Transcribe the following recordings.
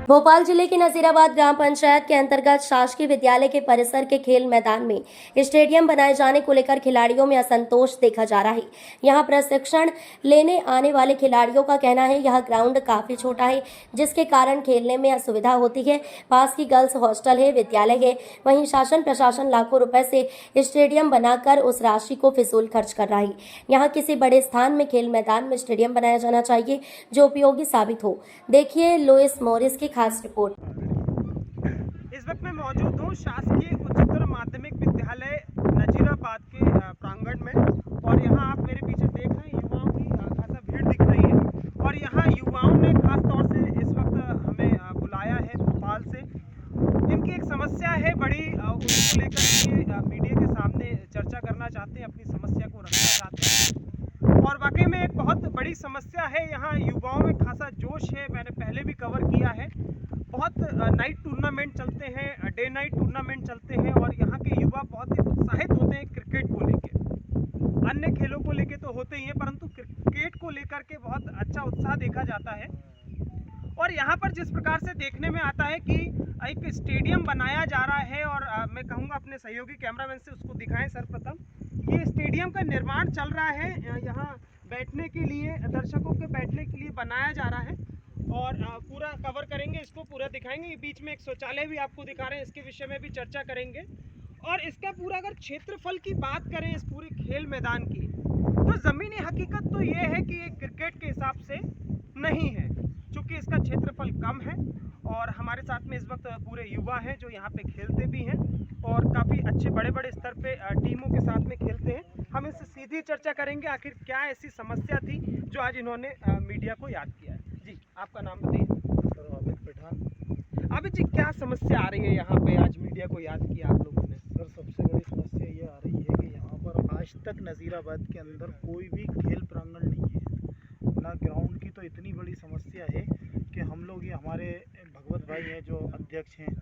भोपाल जिले के नजीराबाद ग्राम पंचायत के अंतर्गत शासकीय विद्यालय के परिसर के खेल मैदान में स्टेडियम बनाए जाने को लेकर खिलाड़ियों में असंतोष देखा जा रहा है। यहां प्रशिक्षण लेने आने वाले खिलाड़ियों का कहना है यह ग्राउंड काफी छोटा है, जिसके कारण खेलने में असुविधा होती है। पास की गर्ल्स हॉस्टल है, विद्यालय है, वहीं शासन प्रशासन लाखों रुपए से स्टेडियम बनाकर उस राशि को फिजूल खर्च कर रहा है। यहाँ किसी बड़े स्थान में खेल मैदान में स्टेडियम बनाया जाना चाहिए जो उपयोगी साबित हो। देखिए लुइस मॉरिस की खास रिपोर्ट। इस वक्त मैं मौजूद हूँ शासकीय उच्चतर माध्यमिक विद्यालय नजीराबाद के प्रांगण में, और यहाँ आप मेरे पीछे देख रहे हैं युवाओं की खासा भीड़ दिख रही है। और यहाँ युवाओं ने खास तौर से इस वक्त हमें बुलाया है भोपाल से। इनकी एक समस्या है बड़ी, उसको लेकर ये मीडिया के सामने चर्चा करना चाहते हैं, अपनी समस्या को रखना चाहते हैं। और वाकई में एक बहुत बड़ी समस्या है, यहाँ युवाओं में खासा जोश है। मैंने पहले भी कवर किया है, बहुत नाइट टूर्नामेंट चलते हैं, डे नाइट टूर्नामेंट चलते हैं, और यहाँ के युवा बहुत ही उत्साहित होते हैं क्रिकेट को लेके। अन्य खेलों को लेके तो होते ही हैं, परंतु क्रिकेट को लेकर के बहुत अच्छा उत्साह देखा जाता है। और यहाँ पर जिस प्रकार से देखने में आता है कि एक स्टेडियम बनाया जा रहा है, और मैं कहूँगा अपने सहयोगी कैमरामैन से उसको दिखाएं सर्वप्रथम। ये स्टेडियम का निर्माण चल रहा है, यहाँ बैठने के लिए, दर्शकों के बैठने के लिए बनाया जा रहा है, और पूरा कवर करेंगे, इसको पूरा दिखाएंगे। बीच में एक शौचालय भी आपको दिखा रहे हैं, इसके विषय में भी चर्चा करेंगे। और इसका पूरा अगर क्षेत्रफल की बात करें इस पूरे खेल मैदान की, तो ज़मीनी हकीकत तो ये है कि ये क्रिकेट के हिसाब से नहीं है, चूँकि इसका क्षेत्रफल कम है। और हमारे साथ में इस वक्त पूरे युवा हैं जो यहाँ पे खेलते भी हैं, और काफ़ी अच्छे बड़े बड़े स्तर पे टीमों के साथ में खेलते हैं। हम इससे सीधी चर्चा करेंगे, आखिर क्या ऐसी समस्या थी जो आज इन्होंने मीडिया को याद किया है। जी, आपका नाम बताइए। सर आबिद पठान। अभी जी, क्या समस्या आ रही है यहाँ पे, आज मीडिया को याद किया आप लोगों ने? सर सबसे बड़ी समस्या ये आ रही है कि यहाँ पर आज तक नज़ीराबाद के अंदर कोई भी खेल प्रांगण नहीं है ना। ग्राउंड की तो इतनी बड़ी समस्या है कि हम लोग, ये हमारे भगवत भाई हैं जो अध्यक्ष हैं,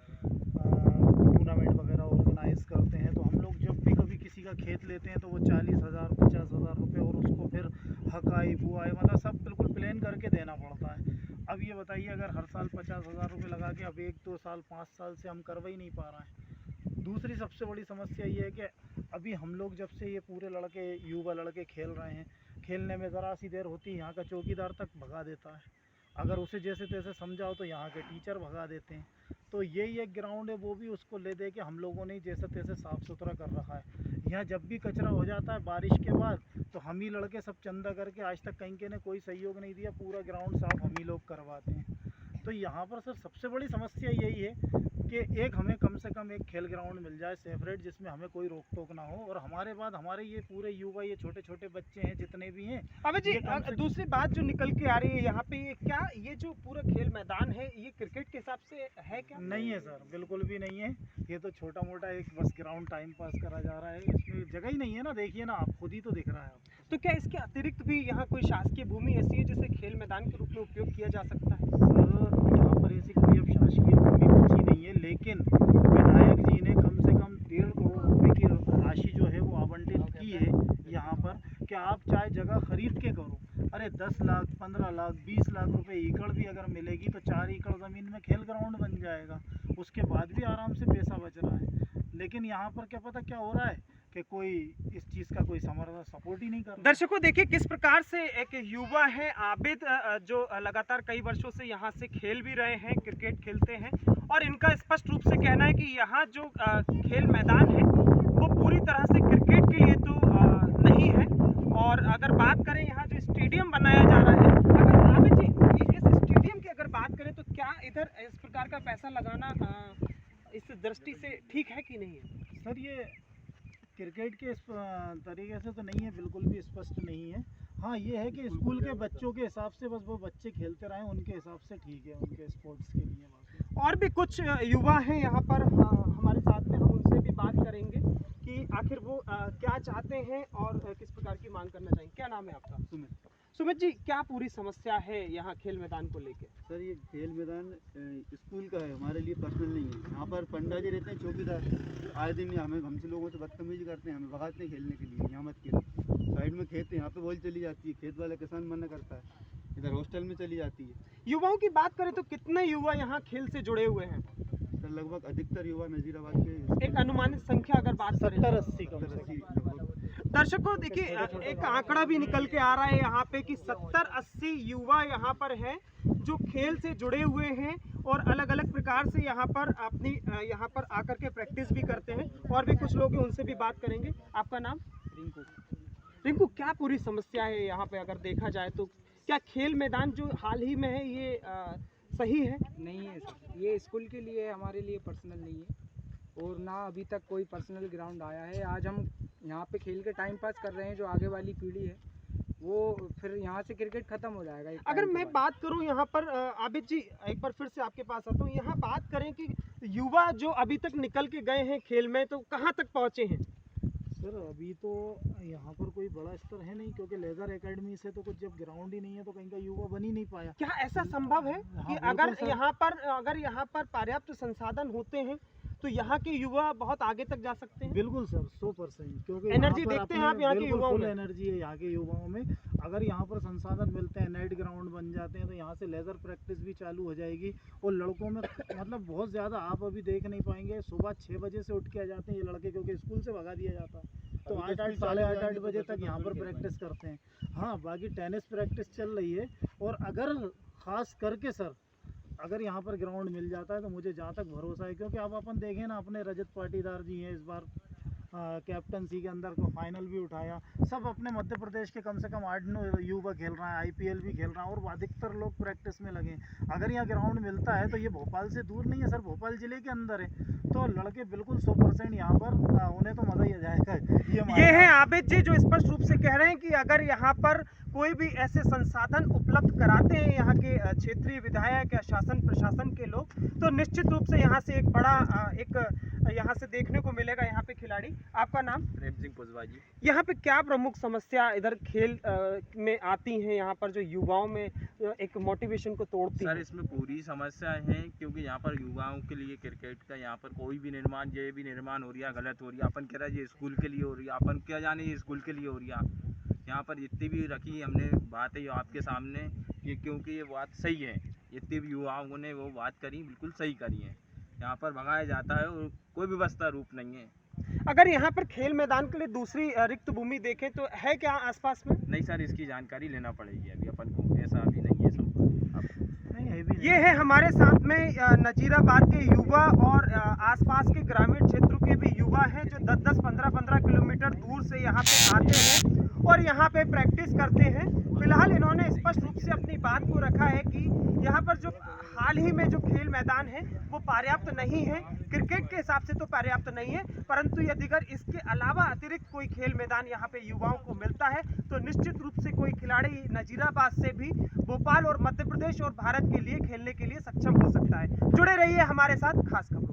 टूर्नामेंट वगैरह ऑर्गेनाइज करते हैं, तो हम लोग जब भी कभी किसी का खेत लेते हैं तो वो 40,000 50,000 रुपये, और उसको फिर हकाई बुआई मतलब सब बिल्कुल प्लान करके देना पड़ता है। अब ये बताइए, अगर हर साल 50,000 रुपये लगा के अब 1-2 साल 5 साल से हम करवा ही नहीं पा रहे हैं। दूसरी सबसे बड़ी समस्या ये है कि अभी हम लोग जब से ये पूरे लड़के, युवा लड़के खेल रहे हैं, खेलने में ज़रा सी देर होती है यहाँ का चौकीदार तक भगा देता है। अगर उसे जैसे तैसे समझाओ तो यहाँ के टीचर भगा देते हैं। तो यही एक ग्राउंड है, वो भी उसको ले दे के हम लोगों ने जैसे तैसे साफ़ सुथरा कर रखा है। यहाँ जब भी कचरा हो जाता है बारिश के बाद, तो हम ही लड़के सब चंदा करके, आज तक कहीं के ने कोई सहयोग नहीं दिया, पूरा ग्राउंड साफ हम ही लोग करवाते हैं। तो यहाँ पर सर सबसे बड़ी समस्या यही है कि एक हमें कम से कम एक खेल ग्राउंड मिल जाए सेपरेट, जिसमें हमें कोई रोक टोक ना हो। और हमारे बाद हमारे ये पूरे युवा, ये छोटे छोटे बच्चे हैं जितने भी हैं। अबे जी, दूसरी बात जो निकल के आ रही है यहाँ पे, ये क्या, ये जो पूरा खेल मैदान है ये क्रिकेट के हिसाब से है क्या? नहीं है सर, बिल्कुल भी नहीं है। ये तो छोटा मोटा एक बस ग्राउंड टाइम पास करा जा रहा है, इसमें जगह ही नहीं है ना। देखिए ना, आप खुद ही तो दिख रहा है आप। तो क्या इसके अतिरिक्त भी यहाँ कोई शासकीय भूमि ऐसी है जिसे खेल मैदान के रूप में उपयोग किया जा सकता है? सर यहाँ पर ऐसी कोई अब शासकीय भूमि बची नहीं है, लेकिन विधायक जी ने कम से कम 1.5 करोड़ रुपए की राशि जो है वो आवंटित की है यहाँ पर, कि आप चाहे जगह खरीद के करो। अरे 10 लाख 15 लाख 20 लाख रुपए एकड़ भी अगर मिलेगी तो 4 एकड़ ज़मीन में खेल ग्राउंड बन जाएगा, उसके बाद भी आराम से पैसा बच रहा है। लेकिन यहाँ पर क्या पता क्या हो रहा है कि कोई इस चीज़ का कोई सपोर्ट ही नहीं कर रहा। दर्शकों देखिए किस प्रकार से एक युवा है आबिद, जो लगातार कई वर्षों से यहाँ से खेल भी रहे हैं, क्रिकेट खेलते हैं, और इनका स्पष्ट रूप से कहना है कि यहाँ जो खेल मैदान है वो पूरी तरह से क्रिकेट के लिए तो नहीं है। और अगर बात करें यहाँ जो स्टेडियम बनाया जा रहा है, अगर आबिद जी इस स्टेडियम की अगर बात करें तो क्या इधर इस प्रकार का पैसा लगाना इस दृष्टि से ठीक है कि नहीं है? सर ये क्रिकेट के इस तरीके से तो नहीं है, बिल्कुल भी स्पष्ट नहीं है। हाँ ये है कि स्कूल के बच्चों के हिसाब से बस वो बच्चे खेलते रहें, उनके हिसाब से ठीक है, उनके स्पोर्ट्स के लिए। बाकी और भी कुछ युवा हैं यहाँ पर हमारे साथ में, हम उनसे भी बात करेंगे कि आखिर वो क्या चाहते हैं और किस प्रकार की मांग करना चाहेंगे। क्या नाम है आपका? सुमित। सुमित जी, क्या पूरी समस्या है यहाँ खेल मैदान को लेके? सर ये खेल मैदान स्कूल का है, हमारे लिए पर्सनल नहीं है। यहाँ पर पंडा जी रहते हैं चौकीदार, आए दिन हमें हमसे लोगों से बदतमीजी करते हैं, हमें भगाते हैं खेलने के लिए, यहाँ मत खेलो। साइड में खेत है, यहाँ पे बॉल चली जाती है, खेत वाला किसान मना करता है। इधर हॉस्टल में चली जाती है। युवाओं की बात करें तो कितने युवा यहाँ खेल से जुड़े हुए हैं? सर लगभग अधिकतर युवा नजीराबाद के एक अनुमानित संख्या अगर बात करें 70-80 कम से 70-80 कम। लगभग। दर्शकों देखिए एक आंकड़ा भी निकल के आ रहा है यहाँ पे कि 70-80 युवा यहाँ पर हैं जो खेल से जुड़े हुए हैं और अलग अलग प्रकार से यहाँ पर अपनी यहाँ पर आकर के प्रैक्टिस भी करते हैं। और भी कुछ लोग हैं उनसे भी बात करेंगे। आपका नाम? रिंकू, क्या पूरी समस्या है यहाँ पे अगर देखा जाए तो? क्या खेल मैदान जो हाल ही में है ये सही है? नहीं है सर, ये स्कूल के लिए है, हमारे लिए पर्सनल नहीं है और ना अभी तक कोई पर्सनल ग्राउंड आया है। आज हम यहाँ पे खेल के टाइम पास कर रहे हैं, जो आगे वाली पीढ़ी है वो फिर यहाँ से क्रिकेट खत्म हो जाएगा एक अगर टाइम के मैं बाद। बात करूं यहाँ पर आबिद जी, एक बार फिर से आपके पास आता हूँ। यहाँ बात करें कि युवा जो अभी तक निकल के गए हैं खेल में तो कहाँ तक पहुँचे हैं? सर अभी तो यहाँ पर कोई बड़ा स्तर है नहीं, क्योंकि लेजर एकेडमी से तो कुछ जब ग्राउंड ही नहीं है तो कहीं का युवा बन ही नहीं पाया। क्या ऐसा संभव है कि हाँ, अगर बिल्कुल सर। यहाँ पर पर्याप्त संसाधन होते हैं तो यहाँ के युवा बहुत आगे तक जा सकते हैं? बिल्कुल सर, 100%, क्योंकि एनर्जी यहाँ पर देखते हैं अपने आप यहाँ के बिल्कुल युवाओं फुल में? एनर्जी है यहाँ के युवाओं में। अगर यहाँ पर संसाधन मिलते हैं, नेट ग्राउंड बन जाते हैं तो यहाँ से लेज़र प्रैक्टिस भी चालू हो जाएगी। और लड़कों में मतलब बहुत ज़्यादा आप अभी देख नहीं पाएंगे, सुबह 6 बजे से उठ के आ जाते हैं ये लड़के, क्योंकि स्कूल से भगा दिया जाता है तो अभी 8-8 तो साढ़े स्कूल 8-8 बजे तो तक यहाँ पर नहीं कर प्रैक्टिस करते हैं। हाँ, बाकी टेनिस प्रैक्टिस चल रही है। और अगर ख़ास करके सर अगर यहाँ पर ग्राउंड मिल जाता है तो मुझे जहाँ तक भरोसा है, क्योंकि अब अपन देखें ना, अपने रजत पाटीदार जी हैं, इस बार कैप्टनसी के अंदर को फाइनल भी उठाया। सब अपने मध्य प्रदेश के कम से कम 8-9 युवा खेल रहा है, आईपीएल भी खेल रहा है और अधिकतर लोग प्रैक्टिस में लगे। अगर यहाँ ग्राउंड मिलता है तो ये भोपाल से दूर नहीं है सर, भोपाल ज़िले के अंदर है, तो लड़के बिल्कुल 100% यहाँ पर उन्हें तो मज़ा ही आ जाएगा। ये है आबिद जी जो स्पष्ट रूप से कह रहे हैं कि अगर यहाँ पर कोई भी ऐसे संसाधन उपलब्ध कराते हैं यहाँ के क्षेत्रीय विधायक या शासन प्रशासन के लोग तो निश्चित रूप से यहाँ से एक बड़ा यहाँ से देखने को मिलेगा यहाँ पे खिलाड़ी। आपका नाम? प्रेम सिंह पुजवा जी। यहाँ पे क्या प्रमुख समस्या इधर खेल में आती हैं यहाँ पर जो युवाओं में एक मोटिवेशन को तोड़ती सर है? इसमें पूरी समस्या है क्योंकि यहाँ पर युवाओं के लिए क्रिकेट का यहाँ पर कोई भी निर्माण ये भी निर्माण हो रही है गलत हो रही है। अपन कह रहा है ये स्कूल के लिए हो रही है, अपन क्या जाने ये स्कूल के लिए हो रही है। यहाँ पर जितनी भी रखी हमने बातें आपके सामने ये, क्योंकि ये बात सही है, जितनी भी युवाओं ने वो बात करी बिल्कुल सही करी है। यहाँ पर भगाया जाता है और कोई व्यवस्था रूप नहीं है। अगर यहाँ पर खेल मैदान के लिए दूसरी रिक्त भूमि देखें तो है क्या आसपास में? नहीं सर, इसकी जानकारी लेना पड़ेगी अभी अपन को, ऐसा अभी नहीं है संभव। नहीं है भी नहीं। ये है हमारे साथ में नजीराबाद के युवा और आसपास के ग्रामीण क्षेत्रों के भी युवा हैं जो 10-10, 15-15 किलोमीटर दूर से यहाँ पे आते हैं और यहाँ पे प्रैक्टिस करते हैं। फिलहाल इन्होंने स्पष्ट रूप से अपनी बात को रखा है कि यहाँ पर जो हाल ही में जो खेल मैदान है वो पर्याप्त नहीं है, क्रिकेट के हिसाब से तो पर्याप्त नहीं है, परंतु यदि अगर इसके अलावा अतिरिक्त कोई खेल मैदान यहाँ पे युवाओं को मिलता है तो निश्चित रूप से कोई खिलाड़ी नजीराबाद से भी भोपाल और मध्य प्रदेश और भारत के लिए खेलने के लिए सक्षम हो सकता है। जुड़े रहिए हमारे साथ खास खबरों।